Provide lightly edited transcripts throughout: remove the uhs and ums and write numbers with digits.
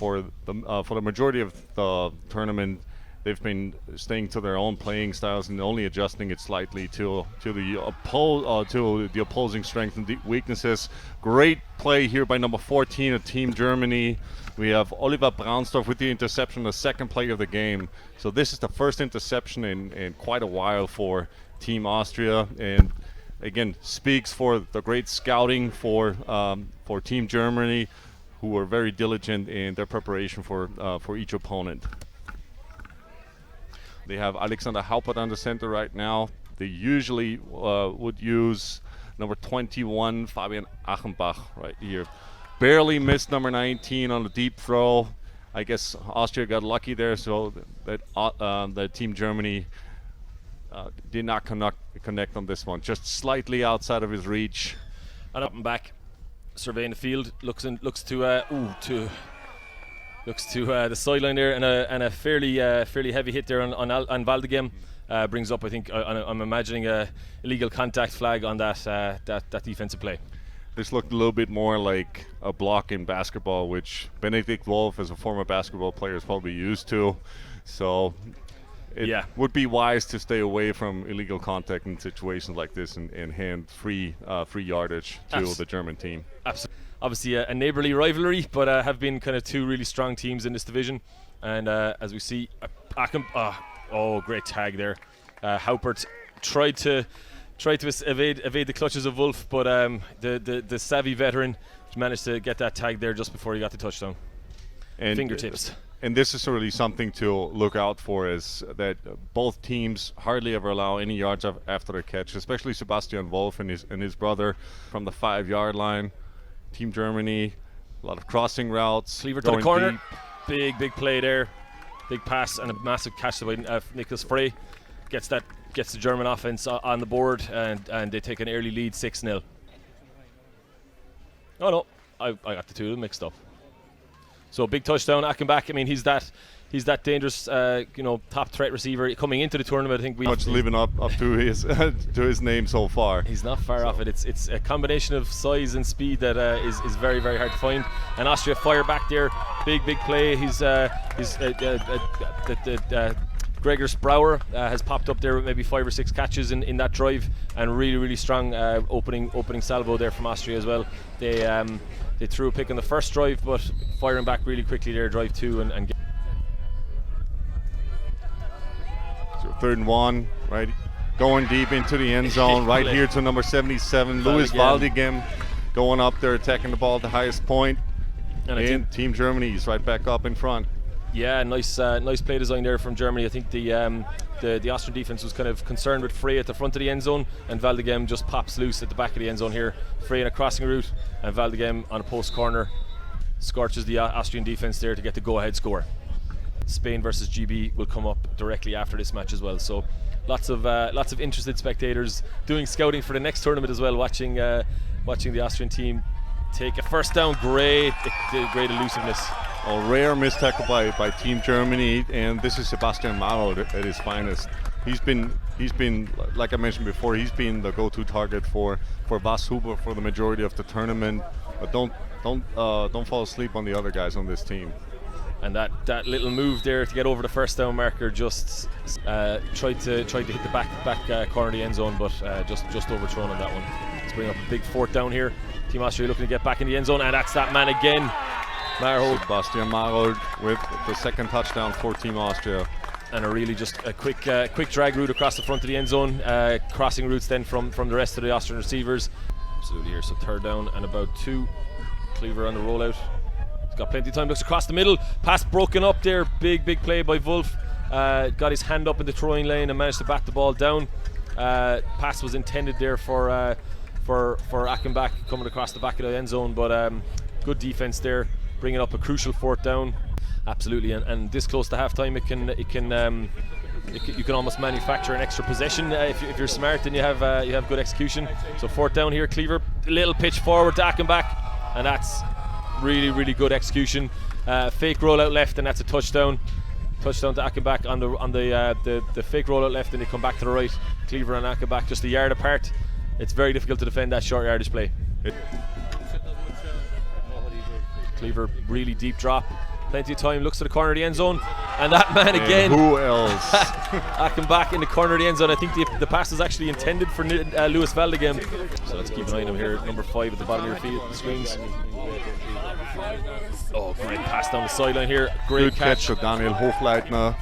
for the majority of the tournament, they've been staying to their own playing styles and only adjusting it slightly to the opposing strengths and weaknesses. Great play here by number 14 of Team Germany. We have Oliver Braunsdorf with the interception, the second play of the game. So this is the first interception in quite a while for Team Austria, and again speaks for the great scouting for Team Germany, who were very diligent in their preparation for each opponent. They have Alexander Haupert on the center right now. They usually would use number 21, Fabian Achenbach, right here. Barely missed number 19 on the deep throw. I guess Austria got lucky there, so that Team Germany did not connect on this one. Just slightly outside of his reach. And up and back, surveying the field, looks to the sideline there, and a fairly heavy hit there on Valdegem. Brings up, I think, I'm imagining a illegal contact flag on that defensive play. This looked a little bit more like a block in basketball, which Benedikt Wolf, as a former basketball player, is probably used to. So it would be wise to stay away from illegal contact in situations like this and hand free yardage to the German team. Absolutely. Obviously a neighbourly rivalry, but have been kind of two really strong teams in this division. And as we see, great tag there. Haupert tried to evade the clutches of Wolf, but the savvy veteran managed to get that tag there just before he got the touchdown. And fingertips. And this is really something to look out for, is that both teams hardly ever allow any yards after the catch, especially Sebastian Wolf and his brother from the 5-yard line. Team Germany, a lot of crossing routes. Cleaver to the corner. Deep. Big play there. Big pass and a massive catch by Nicholas Frey. Gets the German offense on the board, and they take an early lead, 6-0. Oh no, I got the two of them mixed up. So big touchdown, Achenbach. I mean, he's that dangerous, top threat receiver coming into the tournament. I think much living up to his to his name so far. He's not far off it. It's a combination of size and speed that is very, very hard to find. And Austria fire back there, big play. Gregor Sprauer has popped up there with maybe 5 or 6 catches in that drive, and really strong opening salvo there from Austria as well. They threw a pick on the first drive, but firing back really quickly there, drive 2 and so 3rd and 1, right, going deep into the end zone, right here to number 77, Louis Valdegem, going up there, attacking the ball at the highest point. And Team Germany is right back up in front. Yeah, nice play design there from Germany. I think the Austrian defense was kind of concerned with Frey at the front of the end zone, and Valdegem just pops loose at the back of the end zone here. Frey in a crossing route, and Valdegem on a post corner scorches the Austrian defense there to get the go-ahead score. Spain versus GB will come up directly after this match as well. So lots of interested spectators doing scouting for the next tournament as well, watching the Austrian team take a first down. Great elusiveness. A rare missed tackle by Team Germany, and this is Sebastian Maro at his finest. He's been, like I mentioned before, he's been the go-to target for Bas Huber for the majority of the tournament. But don't fall asleep on the other guys on this team. And that little move there to get over the first down marker just tried to hit the back corner of the end zone, but just overthrown on that one. Let's bring up a big 4th down here. Team Austria looking to get back in the end zone, and that's that man again. Sebastian Marold with the 2nd touchdown for Team Austria. And a really just a quick drag route across the front of the end zone. Crossing routes then from the rest of the Austrian receivers. Absolutely here, so 3rd down and about 2. Cleaver on the rollout. He's got plenty of time, looks across the middle. Pass broken up there, big play by Wolf. Got his hand up in the throwing lane and managed to bat the ball down. Pass was intended there for Achenbach coming across the back of the end zone, but good defense there, bringing up a crucial 4th down. Absolutely, and this close to halftime, you can almost manufacture an extra possession if you're smart and you have good execution. So 4th down here, Cleaver, little pitch forward to Achenbach, and that's really good execution. Fake rollout left, and that's a touchdown. Touchdown to Achenbach on the fake rollout left, and they come back to the right. Cleaver and Achenbach just a yard apart. It's very difficult to defend that short yardage play. Cleaver, really deep drop, Plenty of time, looks to the corner of the end zone, and that man And again. who else? Acting back in the corner of the end zone. I think the pass was actually intended for Lewis Valdegem. So let's keep an eye on him here. Number 5 at the bottom of your field screens. Oh, great pass down the sideline here. Great Good catch to Daniel Hochleitner.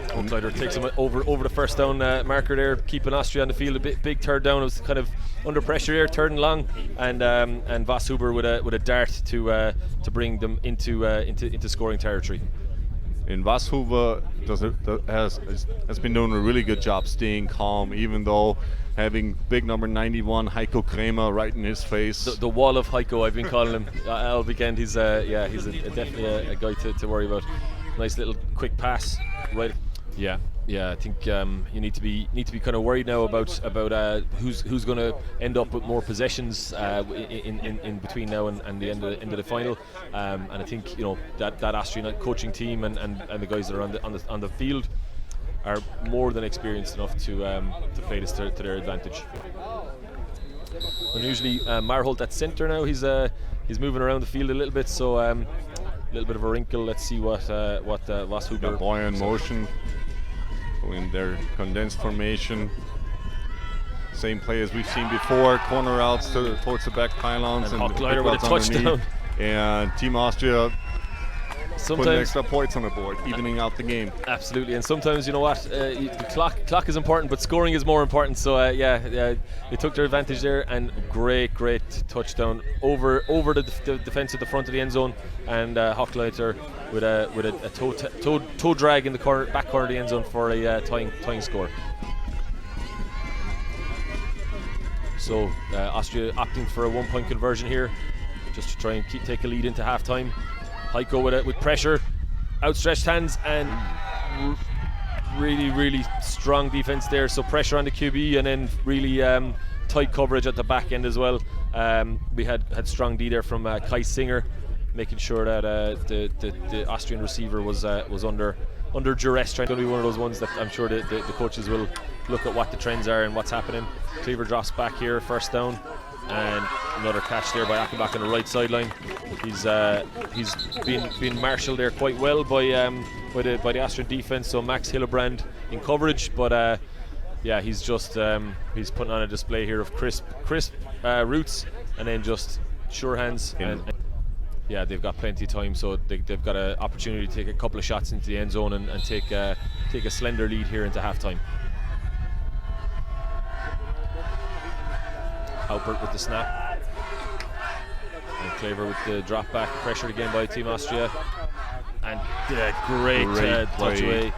Hochleitner takes him over the first down marker there, keeping Austria on the field. Big third down. It was kind of under pressure here, third and long, and Vasshuber with a dart to bring them into scoring territory. And Vasshuber has been doing a really good job staying calm, even though having big number 91 Heiko Kramer right in his face. The wall of Heiko, I've been calling him all weekend. He's definitely a guy to worry about. Nice little quick pass, right? Yeah. I think you need to be kind of worried now about who's going to end up with more possessions in between now and the end of the final. And I think that Austrian coaching team and the guys that are on the field are more than experienced enough to play this to their advantage. Unusually, Marholt at centre now. He's moving around the field a little bit, so a little bit of a wrinkle. Let's see what Vasshuber. Boy in motion. In their condensed formation, same play as we've seen before, corner outs towards the back pylons, and Hochleitner with a touchdown. And Team Austria Sometimes putting extra points on the board, evening out the game. Absolutely, and sometimes the clock is important, but scoring is more important. So they took their advantage there, and great touchdown over the defense at the front of the end zone, and Hochleitner with a toe drag in the back corner of the end zone for a tying score. So Austria opting for a 1-point conversion here, just to try and take a lead into halftime. Heiko with pressure, outstretched hands, and really strong defense there. So pressure on the QB, and then really tight coverage at the back end as well. We had strong D there from Kai Singer, making sure that the Austrian receiver was under duress. Trying to be one of those ones that I'm sure the coaches will look at what the trends are and what's happening. Cleaver drops back here, first down. And another catch there by Achenbach on the right sideline. He's been marshalled there quite well by the Austrian defense. So Max Hillebrand in coverage, but he's just he's putting on a display here of crisp routes, and then just sure hands. And they've got plenty of time, so they've got an opportunity to take a couple of shots into the end zone and take a slender lead here into halftime. Haupert with the snap, and Claver with the drop back, pressured again by Team Austria, and great touch away,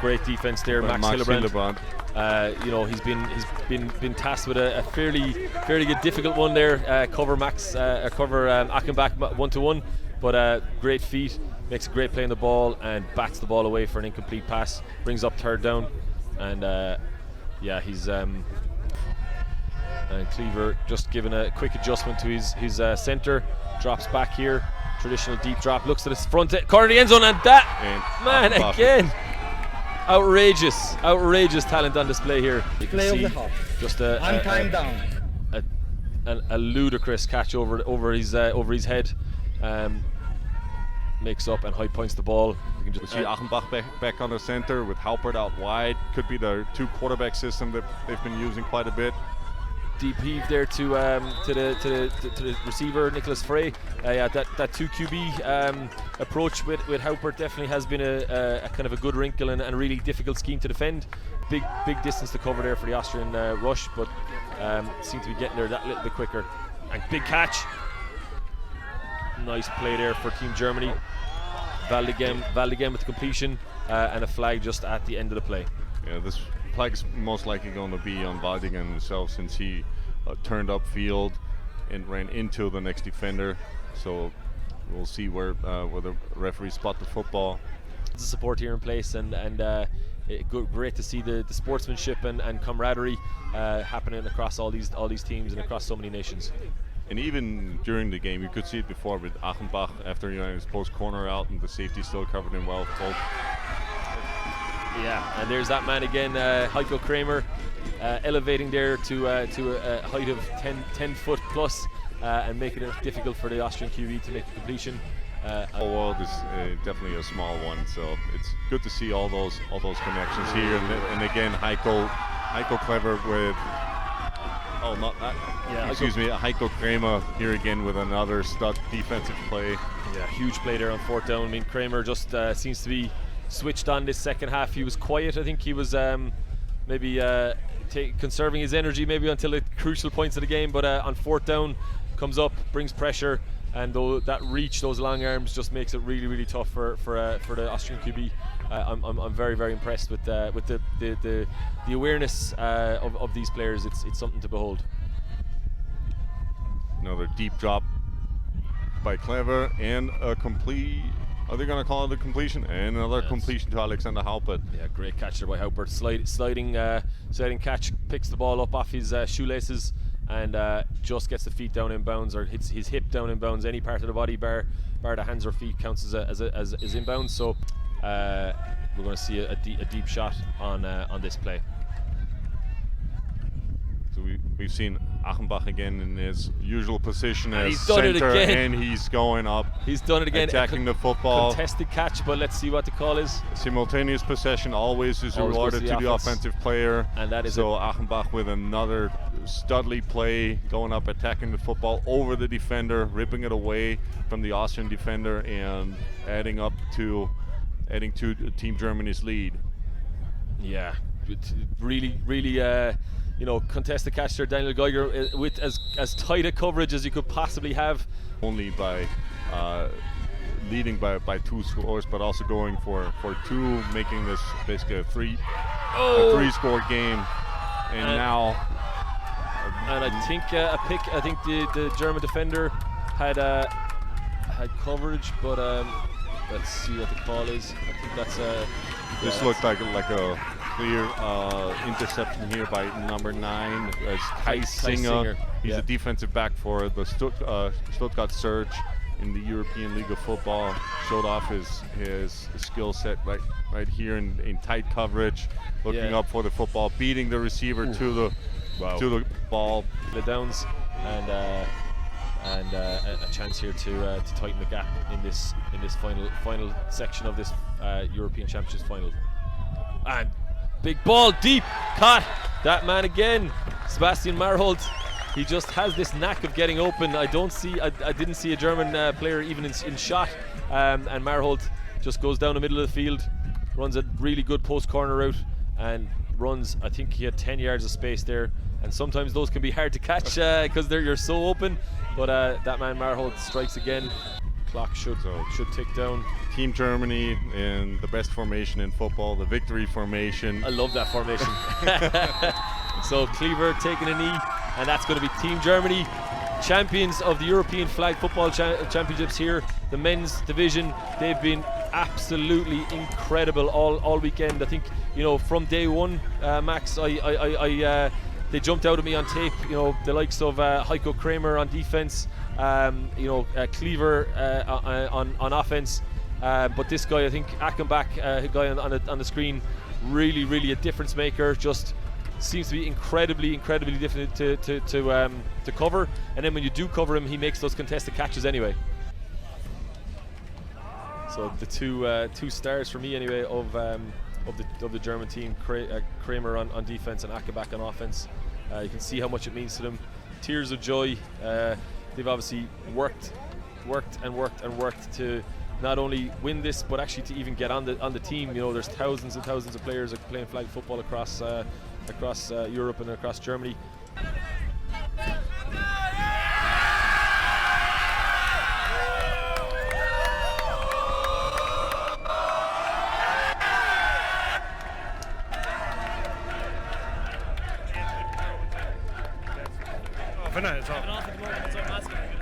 great defense there. Max Hillebrand. He's been tasked with a fairly good difficult one there. Cover Achenbach 1-to-1, but great feet, makes a great play on the ball and bats the ball away for an incomplete pass. Brings up third down, and he's. And Cleaver just giving a quick adjustment to his centre, drops back here, traditional deep drop, looks to the front corner of the end zone, and again, outrageous talent on display here. You can see just a ludicrous catch over his head, makes up and high points the ball. You can just see Achenbach back on the centre with Haupert out wide. Could be the 2 quarterback system that they've been using quite a bit. Deep heave there to the receiver Nicholas Frey. That 2 QB approach with Haupert definitely has been a kind of a good wrinkle and a really difficult scheme to defend. Big distance to cover there for the Austrian rush, but seem to be getting there that little bit quicker. And big catch. Nice play there for Team Germany. Valdegem with the completion and a flag just at the end of the play. Yeah, this flag's most likely going to be on Valdegem himself, since he turned upfield and ran into the next defender. So we'll see where the referee spot the football. The support here in place, and great to see the sportsmanship and camaraderie happening across all these teams and across so many nations. And even during the game, you could see it before with Achenbach after his post corner out and the safety still covered him well. Yeah, and there's that man again, Heiko Kramer, elevating there to a height of 10 foot plus, and making it difficult for the Austrian QB to make the completion. World is definitely a small one, so it's good to see all those connections here. And again, Heiko Clever with Heiko Kramer here again with another stud defensive play. Yeah, huge play there on fourth down. I mean, Kramer just seems to be switched on this second half. He was quiet. I think he was maybe conserving his energy maybe until the crucial points of the game. But on fourth down, comes up, brings pressure, and that reach, those long arms, just makes it really, really tough for the Austrian QB. I'm very, very impressed with the awareness of these players. It's something to behold. Another deep drop by Clever, and a complete. Are they going to call it a completion? And another completion to Alexander Haupert. Yeah, great catch there by Haupert. Sliding catch, picks the ball up off his shoelaces, and just gets the feet down in bounds, or hits his hip down in bounds. Any part of the body, bar the hands or feet, counts as inbounds. So we're going to see a deep shot on this play. So we've seen Achenbach again in his usual position as he's done center, it again. and he's going up. He's done it again. Attacking the football. Contested catch, but let's see what the call is. Simultaneous possession always is rewarded to the offensive player. And that is so Achenbach with another studly play, going up, attacking the football over the defender, ripping it away from the Austrian defender, and adding to Team Germany's lead. Yeah, really. Contested catch there, Daniel Geiger, with as tight a coverage as you could possibly have. Only by leading by 2 scores, but also going for 2, making this basically a 3-score game. And now, and I think I think the German defender had coverage, but let's see what the call is. I think that's this looked like a clear interception here by number 9, Kai Singer. He's a defensive back for the Stuttgart Surge in the European League of Football. Showed off his skill set right here in tight coverage, looking up for the football, beating the receiver to the ball. The downs, and a chance here to tighten the gap in this final section of this European Championships final. And big ball, deep, caught that man again, Sebastian Marhold. He just has this knack of getting open. I didn't see a German player even in shot, and Marhold just goes down the middle of the field, runs a really good post corner route, and runs, I think he had 10 yards of space there, and sometimes those can be hard to catch because you're so open, but that man Marhold strikes again. Clock should tick down. Team Germany in the best formation in football, the victory formation. I love that formation. So Cleaver taking a knee, and that's going to be Team Germany, champions of the European Flag Football Championships here. The men's division, they've been absolutely incredible all weekend. I think, from day one, Max, they jumped out at me on tape. The likes of Heiko Kramer on defense, Cleaver on offense, but this guy, I think Achenbach, guy on the screen, really a difference maker. Just seems to be incredibly difficult to cover, and then when you do cover him, he makes those contested catches anyway. So the two stars for me anyway of the German team, Kramer on defense and Achenbach on offense. You can see how much it means to them. Tears of joy. They've obviously worked to not only win this, but actually to even get on the team. There's thousands and thousands of players playing flag football across Europe and across Germany. Wenn er jetzt auch.